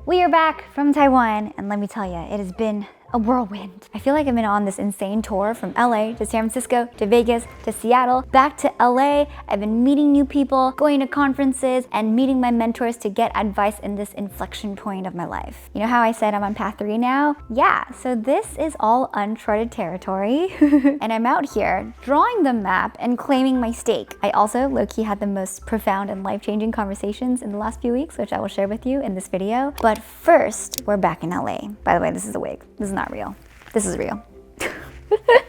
We are back from Taiwan, and let me tell you, it has been a whirlwind. I feel like I've been on this insane tour from LA to San Francisco to Vegas to Seattle, back to LA. I've been meeting new people, going to conferences, and meeting my mentors to get advice in this inflection point of my life. You know how I said I'm on path 3 now? Yeah, so this is all uncharted territory, and I'm out here drawing the map and claiming my stake. I also low-key had the most profound and life-changing conversations in the last few weeks, which I will share with you in this video. But first, we're back in LA. By the way, this is a wig. This is not real. This is real.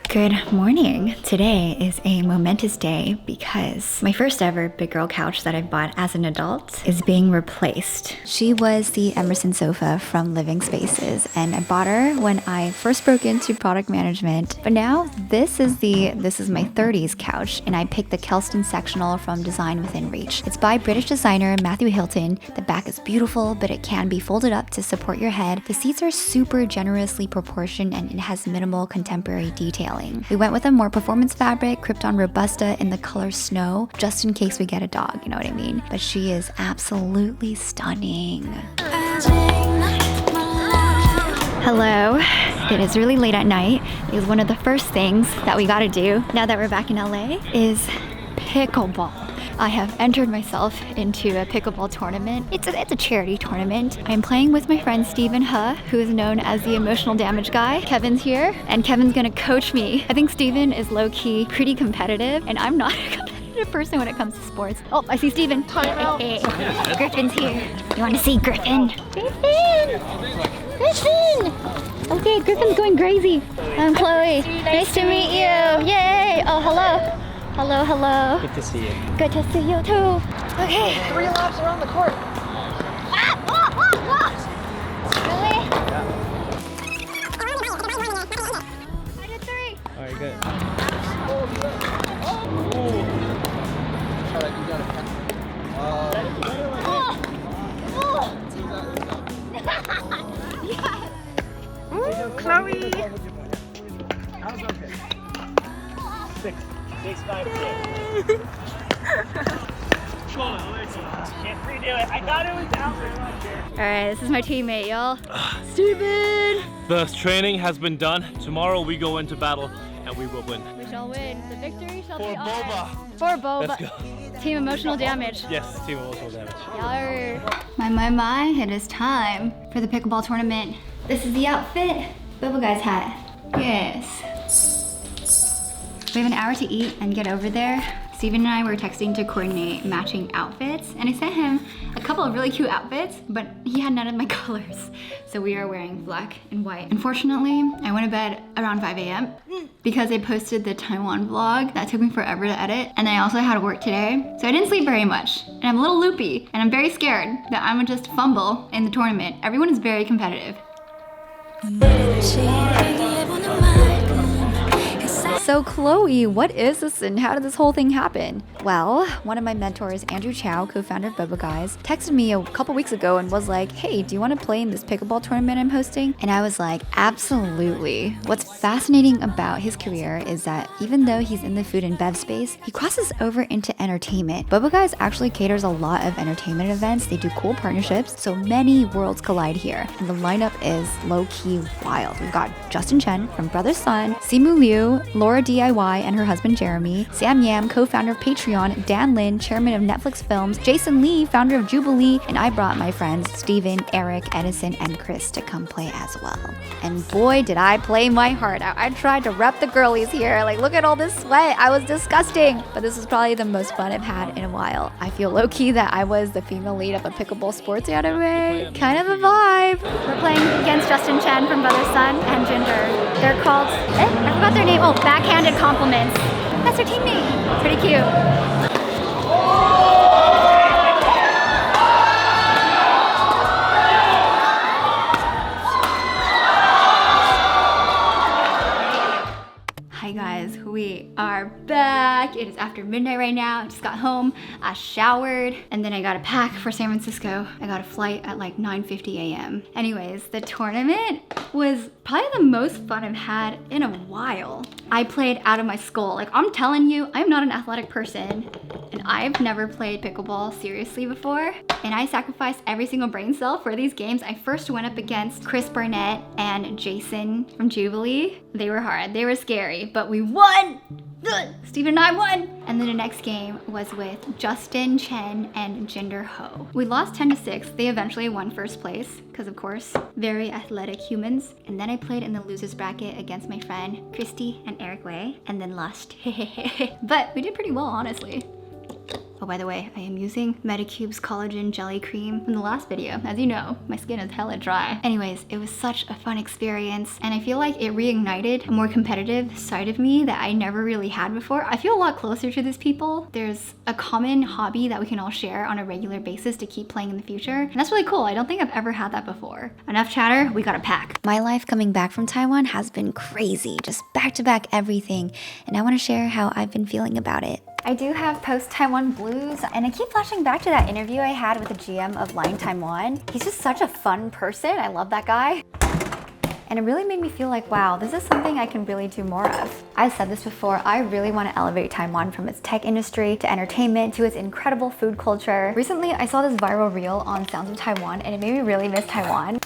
Good morning. Today is a momentous day because my first ever big girl couch that I bought as an adult is being replaced. She was the Emerson sofa from Living Spaces, and I bought her when I first broke into product management. But now this is my 30s couch, and I picked the Kelston sectional from Design Within Reach. It's by British designer Matthew Hilton. The back is beautiful, but it can be folded up to support your head. The seats are super generously proportioned, and it has minimal contemporary detailing. We went with a more performance fabric, Krypton Robusta in the color snow, just in case we get a dog, you know what I mean? But she is absolutely stunning. Hello. It is really late at night because one of the first things that we gotta do now that we're back in LA is pickleball. I have entered myself into a pickleball tournament. It's a charity tournament. I'm playing with my friend 𝙎𝙊𝘾𝙄𝘼𝙇𝙎, who is known as the emotional damage guy. Kevin's here, and Kevin's gonna coach me. I think Steven is low-key pretty competitive, and I'm not a competitive person when it comes to sports. Oh, I see Steven. Hey. Griffin's here. You wanna see Griffin? Griffin! Griffin! Okay, Griffin's going crazy. I'm Chloe. Nice to meet you. Yay! Oh, hello. Hello, hello. Good to see you. Good to see you too. Okay. 3 laps around the court. Really? Yeah. I did 3. All right, good. Chloe. That was okay. 6-5-6. Can't redo it. I got it without it. Alright, this is my teammate, y'all. Steven! The training has been done. Tomorrow we go into battle and we will win. We shall win. The victory shall For be ours. Boba. For Boba. Let's go. Team emotional damage. Yes, team emotional damage. Yar. My, it is time for the pickleball tournament. This is the outfit. Boba guy's hat. Yes. We have an hour to eat and get over there. Steven and I were texting to coordinate matching outfits, and I sent him a couple of really cute outfits, but he had none of my colors. So we are wearing black and white. Unfortunately, I went to bed around 5 a.m. because I posted the Taiwan vlog that took me forever to edit, and I also had to work today. So I didn't sleep very much, and I'm a little loopy, and I'm very scared that I'm gonna just fumble in the tournament. Everyone is very competitive. So Chloe, what is this and how did this whole thing happen? Well, one of my mentors, Andrew Chow, co-founder of Boba Guys, texted me a couple weeks ago and was like, hey, do you want to play in this pickleball tournament I'm hosting? And I was like, absolutely. What's fascinating about his career is that even though he's in the food and bev space, he crosses over into entertainment. Boba Guys actually caters a lot of entertainment events. They do cool partnerships, so many worlds collide here. And the lineup is low-key wild. We've got Justin Chen from Brother Sun, Simu Liu, Laura DIY and her husband Jeremy, Sam Yam, co-founder of Patreon, Dan Lin, chairman of Netflix Films, Jason Lee, founder of Jubilee, and I brought my friends Steven, Eric, Edison, and Chris to come play as well. And boy, did I play my heart out. I tried to rep the girlies here. Like, look at all this sweat. I was disgusting. But this was probably the most fun I've had in a while. I feel low-key that I was the female lead of a pickleball sports anime. Kind of a vibe. We're playing against Justin Chen from Brother Sun and Ginger. They're called, I forgot their name. Oh, Backhanded Compliments. That's their team name. Pretty cute. Hi guys, we are back. It is after midnight right now. I just got home, I showered, and then I got a pack for San Francisco. I got a flight at like 9:50 a.m. Anyways, the tournament was probably the most fun I've had in a while. I played out of my skull. Like, I'm telling you, I'm not an athletic person, And I've never played pickleball seriously before, and I sacrificed every single brain cell for these games. I first went up against Chris Barnett and Jason from 𝙎𝙊𝘾𝙄𝘼𝙇𝙎. They were hard, they were scary, but we won! Steven and I won! And then the next game was with Justin Chen and 𝙎𝙊𝘾𝙄𝘼. We lost 10-6. They eventually won first place, because of course, very athletic humans. And then I played in the losers bracket against my friend Christy and Eric Wei, and then lost. But we did pretty well, honestly. Oh, by the way, I am using Medicube's collagen jelly cream from the last video. As you know, my skin is hella dry. Anyways, it was such a fun experience, and I feel like it reignited a more competitive side of me that I never really had before. I feel a lot closer to these people. There's a common hobby that we can all share on a regular basis to keep playing in the future, and that's really cool. I don't think I've ever had that before. Enough chatter, we gotta pack. My life coming back from Taiwan has been crazy, just back-to-back everything, and I wanna share how I've been feeling about it. I do have post-Taiwan blues, and I keep flashing back to that interview I had with the GM of Line Taiwan. He's just such a fun person. I love that guy. And it really made me feel like, wow, this is something I can really do more of. I've said this before, I really want to elevate Taiwan from its tech industry to entertainment to its incredible food culture. Recently, I saw this viral reel on Sounds of Taiwan, and it made me really miss Taiwan.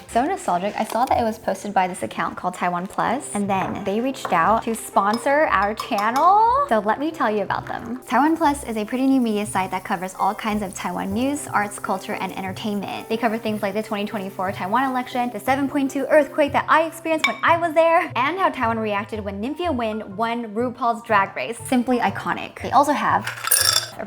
So nostalgic, I saw that it was posted by this account called TaiwanPlus, and then they reached out to sponsor our channel. So let me tell you about them. TaiwanPlus is a pretty new media site that covers all kinds of Taiwan news, arts, culture, and entertainment. They cover things like the 2024 Taiwan election, the 7.2 earthquake that I experienced when I was there, and how Taiwan reacted when Nymphia Nguyen won RuPaul's Drag Race. Simply iconic. They also have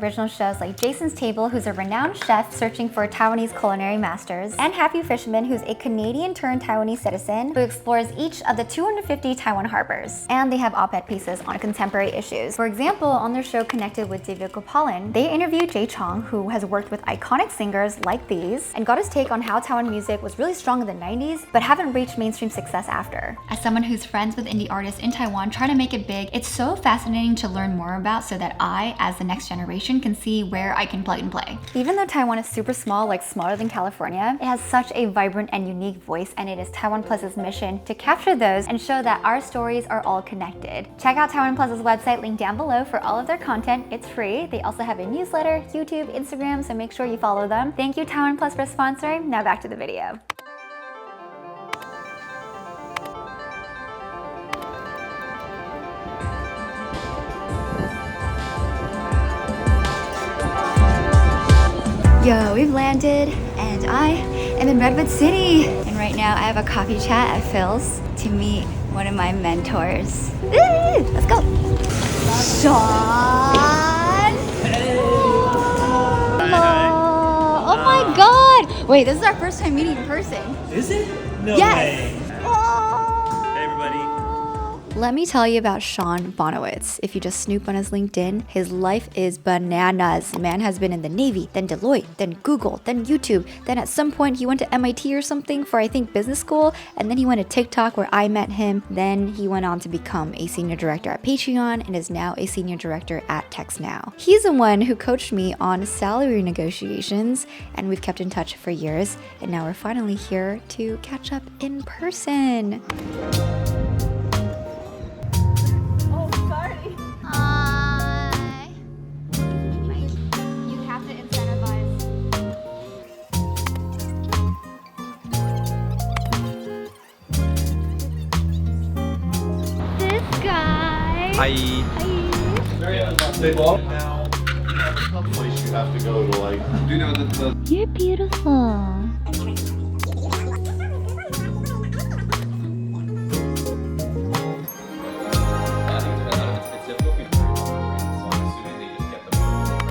original shows like Jason's Table, who's a renowned chef searching for Taiwanese culinary masters, and Happy Fisherman, who's a Canadian-turned-Taiwanese citizen who explores each of the 250 Taiwan harbors. And they have op-ed pieces on contemporary issues. For example, on their show Connected with David Gopalin, they interviewed Jay Chong, who has worked with iconic singers like these, and got his take on how Taiwan music was really strong in the 90s, but haven't reached mainstream success after. As someone who's friends with indie artists in Taiwan trying to make it big, it's so fascinating to learn more about so that I, as the next generation, can see where I can plug and play. Even though Taiwan is super small, like smaller than California, it has such a vibrant and unique voice, and it is TaiwanPlus's mission to capture those and show that our stories are all connected. Check out TaiwanPlus's website, link down below, for all of their content. It's free. They also have a newsletter, YouTube, Instagram, so make sure you follow them. Thank you, TaiwanPlus, for sponsoring. Now back to the video. Yo, we've landed, and I am in Redwood City. And right now I have a coffee chat at Phil's to meet one of my mentors. Let's go. Sean! Hello! Oh my god! Wait, this is our first time meeting in person. Is it? No Yes. way. Hey everybody. Let me tell you about Sean Bonowitz. If you just snoop on his LinkedIn, his life is bananas. The man has been in the Navy, then Deloitte, then Google, then YouTube, then at some point he went to MIT or something for, I think, business school, and then he went to TikTok where I met him. Then he went on to become a senior director at Patreon and is now a senior director at TextNow. He's the one who coached me on salary negotiations, and we've kept in touch for years, and now we're finally here to catch up in person. Hi. Now you have a tough place you have to go to, like, do you know the You're beautiful.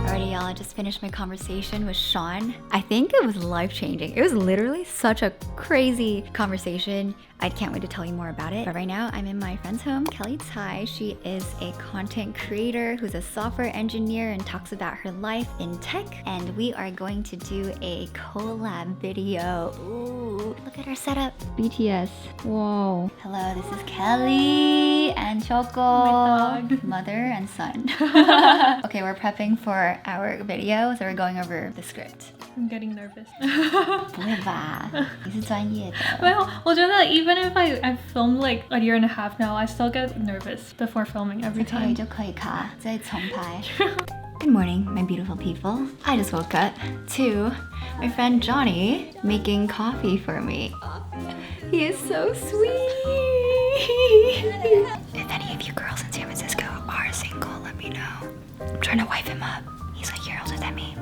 Alrighty, y'all, I just finished my conversation with Sean. I think it was life-changing. It was literally such a crazy conversation. I can't wait to tell you more about it. But right now, I'm in my friend's home, Kelly Tai. She is a content creator who's a software engineer and talks about her life in tech. And we are going to do a collab video. Ooh, look at our setup. BTS. Whoa. Hello, this is Kelly and Choco. Mother and son. Okay, we're prepping for our video, so we're going over the script. I'm getting nervous. 不会吧？你是专业的。没有，我觉得 even if I've filmed like a year and a half now, I still get nervous before filming every 可以 time. 就可以卡，再重拍。Good morning, my beautiful people. I just woke up to my friend Johnny making coffee for me. He is so sweet. If any of you girls in San Francisco are single, let me know. I'm trying to wife him up. He's like a year older than me.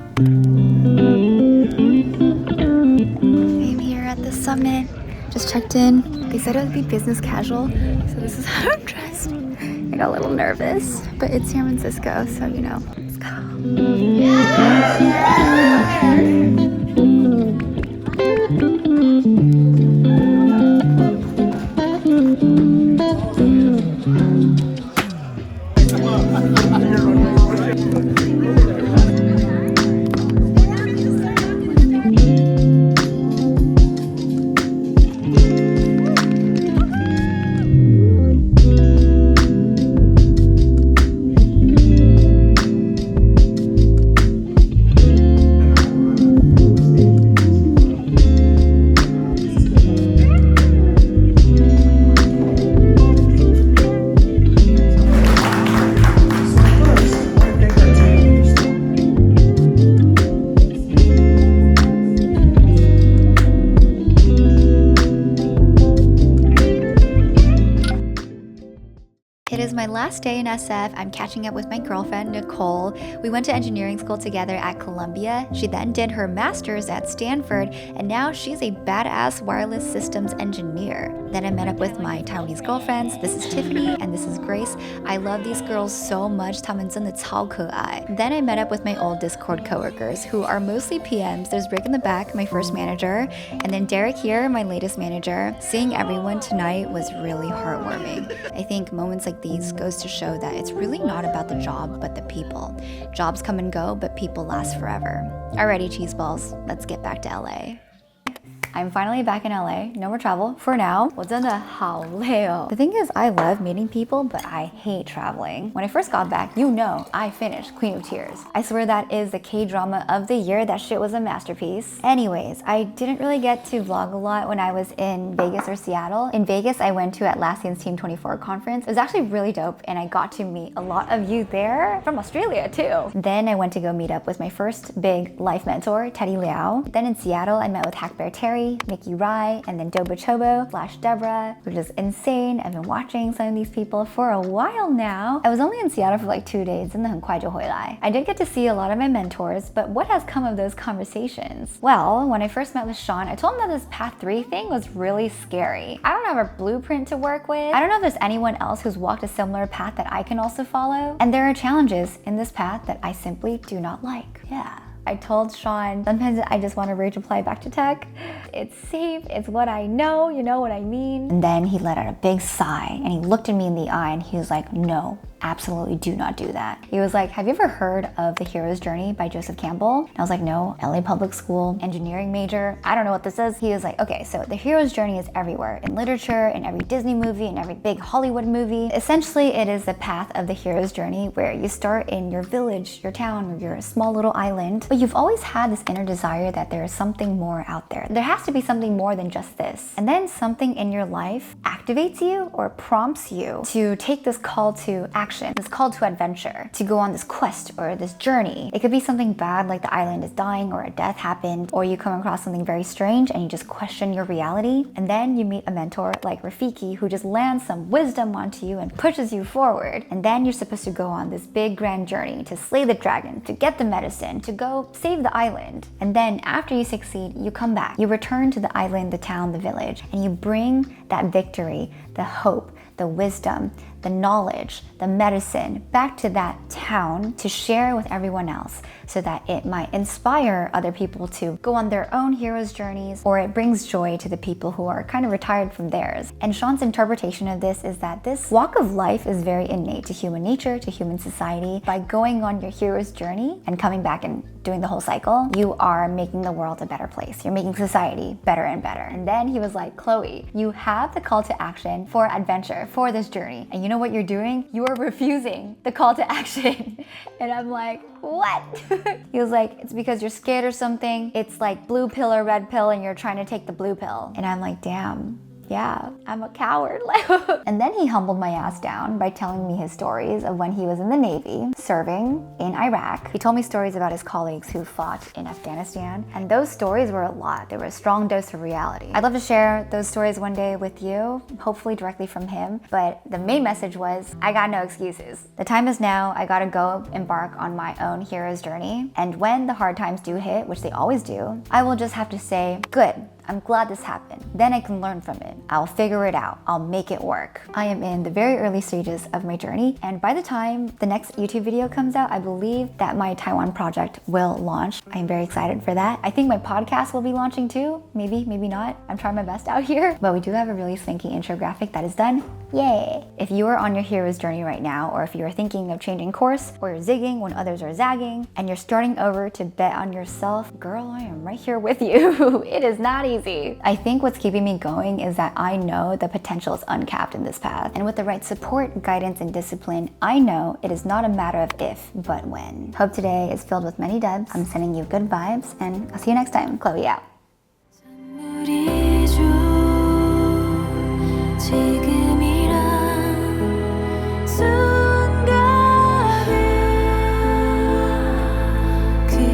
I'm here at the summit. Just checked in. They said it would be business casual, so this is how I'm dressed. I got a little nervous, but it's San Francisco, so you know. Let's go. It is my last day in SF. I'm catching up with my girlfriend, Nicole. We went to engineering school together at Columbia. She then did her master's at Stanford, and now she's a badass wireless systems engineer. Then I met up with my Taiwanese girlfriends. This is Tiffany, and this is Grace. I love these girls so much. 她们真的超可爱. Then I met up with my old Discord coworkers, who are mostly PMs. There's Rick in the back, my first manager, and then Derek here, my latest manager. Seeing everyone tonight was really heartwarming. I think moments like these goes to show that it's really not about the job, but the people. Jobs come and go, but people last forever. Alrighty, cheese balls, let's get back to LA. I'm finally back in LA. No more travel for now. 我真的好累哦. The thing is, I love meeting people, but I hate traveling. When I first got back, you know, I finished Queen of Tears. I swear that is the K-drama of the year. That shit was a masterpiece. Anyways, I didn't really get to vlog a lot when I was in Vegas or Seattle. In Vegas, I went to Atlassian's Team 24 conference. It was actually really dope, and I got to meet a lot of you there from Australia too. Then I went to go meet up with my first big life mentor, Teddy Liao. Then in Seattle, I met with Hack Bear Terry, Mickey Rai, and then Dobo Chobo / Deborah, which is insane. I've been watching some of these people for a while now. I was only in Seattle for like 2 days, and then 很快就回来. I did get to see a lot of my mentors, but what has come of those conversations? Well, when I first met with Sean, I told him that this Path 3 thing was really scary. I don't have a blueprint to work with. I don't know if there's anyone else who's walked a similar path that I can also follow. And there are challenges in this path that I simply do not like. Yeah. I told Sean, sometimes I just want to rage apply back to tech. It's safe, it's what I know, you know what I mean? And then he let out a big sigh and he looked at me in the eye and he was like, no, absolutely do not do that. He was like, have you ever heard of The Hero's Journey by Joseph Campbell? And I was like, no, LA public school, engineering major, I don't know what this is. He was like, okay, so The Hero's Journey is everywhere, in literature, in every Disney movie, in every big Hollywood movie. Essentially, it is the path of the hero's journey where you start in your village, your town, or your small little island, but you've always had this inner desire that there is something more out there. There has to be something more than just this. And then something in your life activates you or prompts you to take this call to action, this call to adventure, to go on this quest or this journey. It could be something bad like the island is dying or a death happened, or you come across something very strange and you just question your reality. And then you meet a mentor like Rafiki who just lands some wisdom onto you and pushes you forward. And then you're supposed to go on this big grand journey to slay the dragon, to get the medicine, to go save the island. And then after you succeed, you come back. You return to the island, the town, the village, and you bring that victory, the hope, the wisdom, the knowledge, the medicine back to that town to share with everyone else so that it might inspire other people to go on their own hero's journeys, or it brings joy to the people who are kind of retired from theirs. And Sean's interpretation of this is that this walk of life is very innate to human nature, to human society. By going on your hero's journey and coming back and doing the whole cycle, you are making the world a better place. You're making society better and better. And then he was like, Chloe, you have the call to action for adventure, for this journey. And you know what you're doing? You are refusing the call to action. And I'm like, what? He was like, it's because you're scared or something. It's like blue pill or red pill and you're trying to take the blue pill. And I'm like, damn, Yeah, I'm a coward. And then he humbled my ass down by telling me his stories of when he was in the Navy, serving in Iraq. He told me stories about his colleagues who fought in Afghanistan, and those stories were a lot. They were a strong dose of reality. I'd love to share those stories one day with you, hopefully directly from him, but the main message was, I got no excuses. The time is now. I gotta go embark on my own hero's journey, and when the hard times do hit, which they always do, I will just have to say, good, I'm glad this happened. Then I can learn from it. I'll figure it out. I'll make it work. I am in the very early stages of my journey, and by the time the next YouTube video comes out, I believe that my Taiwan project will launch. I'm very excited for that. I think my podcast will be launching too. Maybe, maybe not. I'm trying my best out here. But we do have a really swanky intro graphic that is done. Yay! If you are on your hero's journey right now, or if you are thinking of changing course, or you're zigging when others are zagging, and you're starting over to bet on yourself, girl, I am right here with you. It is not easy. I think what's keeping me going is that I know the potential is uncapped in this path. And with the right support, guidance, and discipline, I know it is not a matter of if, but when. Hope today is filled with many dubs. I'm sending you good vibes, and I'll see you next time. Chloe out.